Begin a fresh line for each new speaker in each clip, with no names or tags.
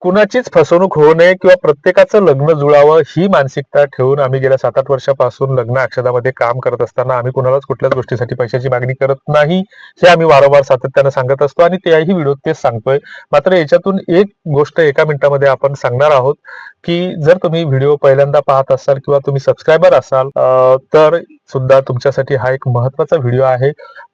कुणाचीच फसवणूक होऊ नये किंवा प्रत्येकाचं लग्न जुळावं ही मानसिकता ठेवून आम्ही गेल्या 7-8 वर्षापासून लग्न अक्षदामध्ये काम करत असताना आम्ही कुणालाच कुठल्याच गोष्टीसाठी पैशाची मागणी करत नाही, हे आम्ही वारंवार सातत्यानं सांगत असतो आणि त्याही व्हिडिओत तेच सांगतोय. मात्र याच्यातून एक गोष्ट एका मिनिटामध्ये आपण सांगणार आहोत, की जर तुम्ही व्हिडिओ पहिल्यांदा पाहत असाल किंवा तुम्ही सबस्क्रायबर असाल तर सुद्धा तुमच्यासाठी हा एक महत्त्वाचा व्हिडिओ आहे,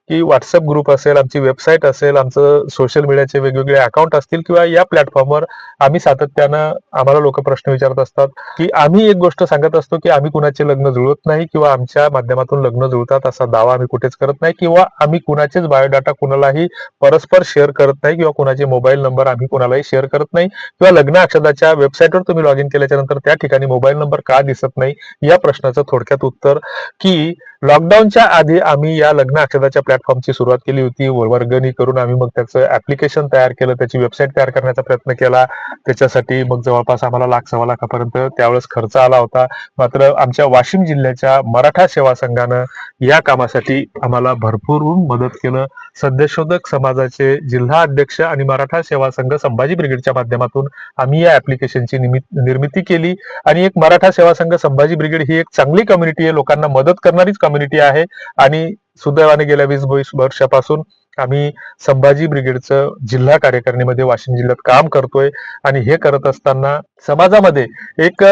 की WhatsApp ग्रुप असेल, आमची वेबसाईट असेल, आमचं सोशल मीडियाचे वेगवेगळे अकाउंट असतील किंवा या प्लॅटफॉर्मवर आम्ही सातत्यानं आम्हाला लोक प्रश्न विचारत असतात, की आम्ही एक गोष्ट सांगत असतो, की आम्ही कुणाचे लग्न जुळवत नाही किंवा आमच्या माध्यमातून लग्न जुळतात असा दावा आम्ही कुठेच करत नाही किंवा आम्ही कुणाचेच बायोडाटा कुणालाही परस्पर शेअर करत नाही किंवा कुणाचे मोबाईल नंबर आम्ही कुणालाही शेअर करत नाही किंवा लग्न अक्षदाच्या वेबसाईटवर तुम्ही लॉग इन केल्याच्या नंतर त्या ठिकाणी मोबाईल नंबर का दिसत नाही, या प्रश्नाचं थोडक्यात उत्तर, की लॉकडाऊनच्या आधी आम्ही या लग्न अक्षदाच्या प्लॅटफॉर्मची सुरुवात केली होती. वर्गणी करून आम्ही मग त्याचं ऍप्लिकेशन तयार केलं, त्याची वेबसाईट तयार करण्याचा प्रयत्न केला. त्याच्यासाठी मग जवळपास आम्हाला 1,00,000-1,15 लाखापर्यंत त्यावेळेस खर्च आला होता. मात्र आमच्या वाशिम जिल्ह्याच्या मराठा सेवा संघानं या कामासाठी आम्हाला भरपूर मदत केलं. सत्यशोधक समाजाचे जिल्हा अध्यक्ष आणि मराठा सेवा संघ संभाजी ब्रिगेडच्या माध्यमातून आम्ही या ऍप्लिकेशनची निर्मिती केली आणि एक मराठा सेवा संघ संभाजी ब्रिगेड ही एक चांगली कम्युनिटी आहे, लोकांना मदत करणारीच कम्युनिटी आहे आणि सुदैवाने गेल्या 20-22 वर्षापासून आम्ही संभाजी ब्रिगेडचं जिल्हा कार्यकारिणीमध्ये वाशिम जिल्ह्यात काम करतोय आणि हे करत असताना समाजामध्ये एक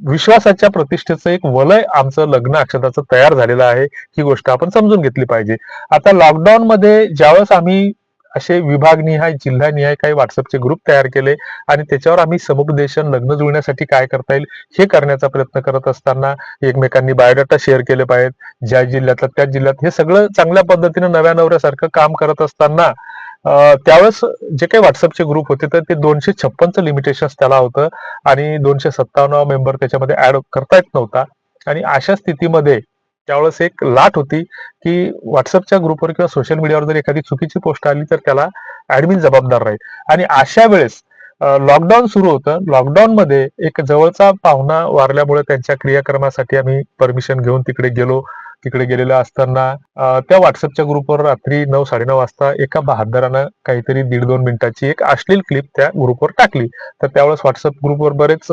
विश्वासाच्या प्रतिष्ठेचं एक वलय आमचं लग्न अक्षदाचं तयार झालेलं आहे, ही गोष्ट आपण समजून घेतली पाहिजे. आता लॉकडाऊन मध्ये ज्यावेळेस आम्ही असे विभागनिहाय जिल्हानिहाय काही व्हॉट्सअपचे ग्रुप तयार केले आणि त्याच्यावर आम्ही समुपदेशन लग्न जुळण्यासाठी काय करता येईल हे करण्याचा प्रयत्न करत असताना एकमेकांनी बायोडाटा शेअर केले पाहिजेत, ज्या जिल्ह्यातला त्या जिल्ह्यात, हे सगळं चांगल्या पद्धतीनं नव्या नवऱ्यासारखं काम करत असताना त्यावेळेस जे काही व्हॉट्सअपचे ग्रुप होते तर ते 256चं लिमिटेशन त्याला होतं आणि 257 मेंबर त्याच्यामध्ये ऍड करता येत नव्हता आणि अशा स्थितीमध्ये त्यावेळेस एक लाट होती, की व्हॉट्सअपच्या ग्रुपवर किंवा सोशल मीडियावर जर एखादी चुकीची पोस्ट आली तर त्याला ऍडमिन जबाबदार राहील आणि अशा वेळेस लॉकडाऊन सुरू होतं. लॉकडाऊन मध्ये एक जवळचा पाहुणा वारल्यामुळे त्यांच्या क्रियाक्रमासाठी आम्ही परमिशन घेऊन तिकडे गेलो. तिकडे गेलेलं असताना त्या व्हॉट्सअपच्या ग्रुपवर रात्री 9-9:30 वाजता एका बहादरानं काहीतरी 1.5-2 मिनिटाची एक अश्लील क्लिप त्या ग्रुपवर टाकली. तर त्यावेळेस व्हॉट्सअप ग्रुपवर बरेच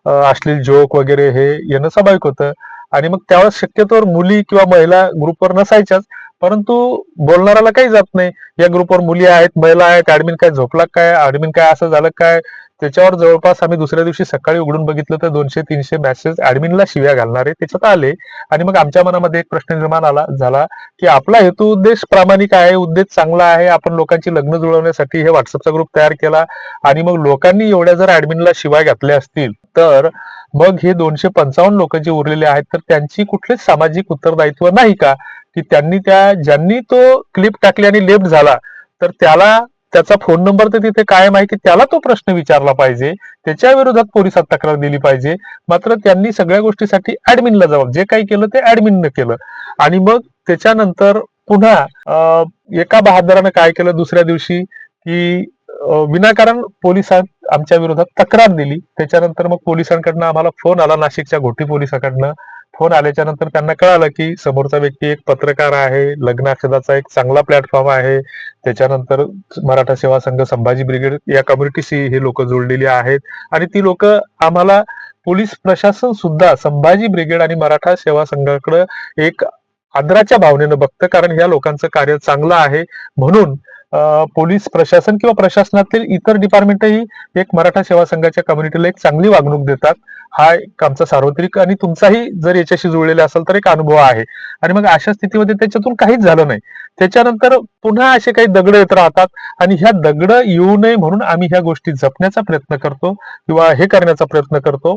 अश्लील जोक वगैरे हे येणं स्वाभाविक होतं आणि मग त्यावेळेस शक्यतोवर मुली किंवा महिला ग्रुपवर नसायच्याच, परंतु बोलणाऱ्याला काही जात नाही. या ग्रुपवर मुली आहेत, महिला आहेत, ऍडमिन काय झोपला काय, ऍडमिन काय असं झालं काय, त्याच्यावर जवळपास आम्ही दुसऱ्या दिवशी सकाळी उघडून बघितलं तर 200-300 मेसेज ऍडमिनला शिव्या घालणारे त्याच्यात आले आणि मग आमच्या मनामध्ये एक प्रश्न निर्माण झाला, की आपला हेतू उद्देश प्रामाणिक आहे, उद्देश चांगला आहे, आपण लोकांची लग्न जुळवण्यासाठी हे व्हॉट्सअपचा ग्रुप तयार केला आणि मग लोकांनी एवढ्या जर ऍडमिनला शिवाय घातल्या असतील तर मग हे 255 लोक जे उरलेले आहेत तर त्यांची कुठलेच सामाजिक उत्तरदायित्व नाही का, की ज्यांनी तो क्लिप टाकली आणि लेफ्ट झाला तर त्याला त्याचा फोन नंबर तर तिथे कायम आहे, की त्याला तो प्रश्न विचारला पाहिजे, त्याच्या विरोधात पोलिसात तक्रार दिली पाहिजे. मात्र त्यांनी सगळ्या गोष्टीसाठी ऍडमिनला जबाब, जे काही केलं ते ऍडमिननं केलं आणि मग त्याच्यानंतर पुन्हा एका बहादरानं काय केलं दुसऱ्या दिवशी, की विनाकारण पोलिसात आमच्या विरोधात तक्रार दिली. त्याच्यानंतर मग पोलिसांकडनं आम्हाला फोन आला, नाशिकच्या घोटी पोलिसांकडनं फोन आल्याच्या नंतर त्यांना कळालं की समोरचा व्यक्ती एक पत्रकार आहे, लग्न अक्षदाचा एक चांगला प्लॅटफॉर्म आहे, त्याच्यानंतर मराठा सेवा संघ संभाजी ब्रिगेड या कम्युनिटीशी हे लोक जोडलेली आहेत आणि ती लोक आम्हाला पोलीस प्रशासन सुद्धा संभाजी ब्रिगेड आणि मराठा सेवा संघाकडे एक आदराच्या भावनेनं बघतं, कारण ह्या लोकांचं कार्य चांगलं आहे म्हणून पोलीस प्रशासन किंवा प्रशासनातील इतर डिपार्टमेंटही एक मराठा सेवा संघाच्या कम्युनिटीला एक चांगली वागणूक देतात. हा एक आमचा सार्वत्रिक आणि तुमचाही जर याच्याशी जुळलेला असेल तर एक अनुभव आहे. आणि मग अशा स्थितीमध्ये त्याच्यातून काहीच झालं नाही. त्याच्यानंतर पुन्हा असे काही दगड येत राहतात आणि ह्या दगड येऊ नये म्हणून आम्ही ह्या गोष्टी जपण्याचा प्रयत्न करतो किंवा हे करण्याचा प्रयत्न करतो.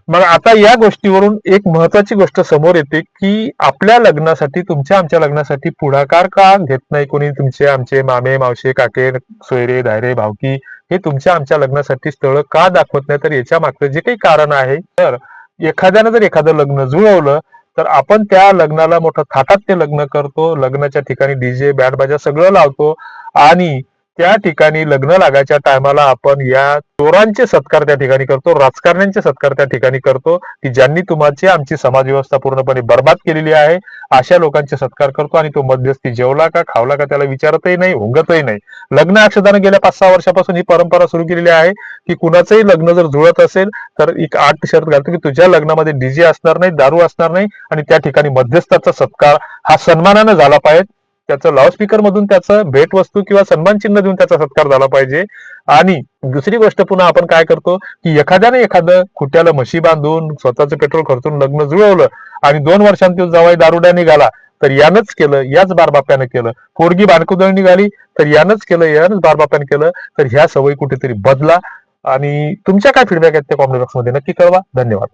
मग आता या गोष्टीवरून एक महत्वाची गोष्ट समोर येते, की आपल्या लग्नासाठी, तुमच्या आमच्या लग्नासाठी पुढाकार का घेत नाही कोणी, तुमचे आमचे मामे मावशे काके सोयरे धायरे भावकी हे तुमच्या आमच्या लग्नासाठी स्थळ का दाखवत नाही, तर याच्या मागचं जे काही कारण आहे, तर एखाद्यानं जर एखादं लग्न जुळवलं तर आपण त्या लग्नाला मोठं थाटात ते लग्न करतो, लग्नाच्या ठिकाणी डीजे बँड बाजा सगळं लावतो आणि त्या ठिकाणी लग्न लागायच्या टायमाला आपण या चोरांचे सत्कार त्या ठिकाणी करतो, राजकारण्यांचे सत्कार त्या ठिकाणी करतो, की ज्यांनी तुमची आमची समाज व्यवस्था पूर्णपणे बर्बाद केलेली आहे, अशा लोकांचे सत्कार करतो. आणि तो मध्यस्थी जेवला का खावला का त्याला विचारतही नाही, हुंगतही नाही. लग्न अक्षदानं गेल्या 5-6 वर्षापासून ही परंपरा सुरू केलेली आहे, की कुणाचंही लग्न जर जुळत असेल तर एक आठ शर्त घालतो, की तुझ्या लग्नामध्ये डीजे असणार नाही, दारू असणार नाही, आणि त्या ठिकाणी मध्यस्थाचा सत्कार हा सन्मानानं झाला पाहिजे. त्याचं लाऊडस्पीकर मधून त्याचं भेटवस्तू किंवा सन्मान चिन्ह देऊन त्याचा सत्कार झाला पाहिजे. आणि दुसरी गोष्ट पुन्हा आपण काय करतो, की एखाद्याने एखादं खुट्याला म्हशी बांधून स्वतःचं पेट्रोल खर्चून लग्न जुळवलं आणि 2 वर्षांत तो जावई दारुड्या निघाला तर यानंच केलं, याच बारबाप्यानं केलं. पोरगी बाणकुदळ निघाली तर यानंच केलं, यानंच बारबाप्यानं केलं. तर ह्या सवयी कुठेतरी बदला. आणि तुमच्या काय फीडबॅक आहेत त्या कॉमेंट बॉक्समध्ये नक्की कळवा. धन्यवाद.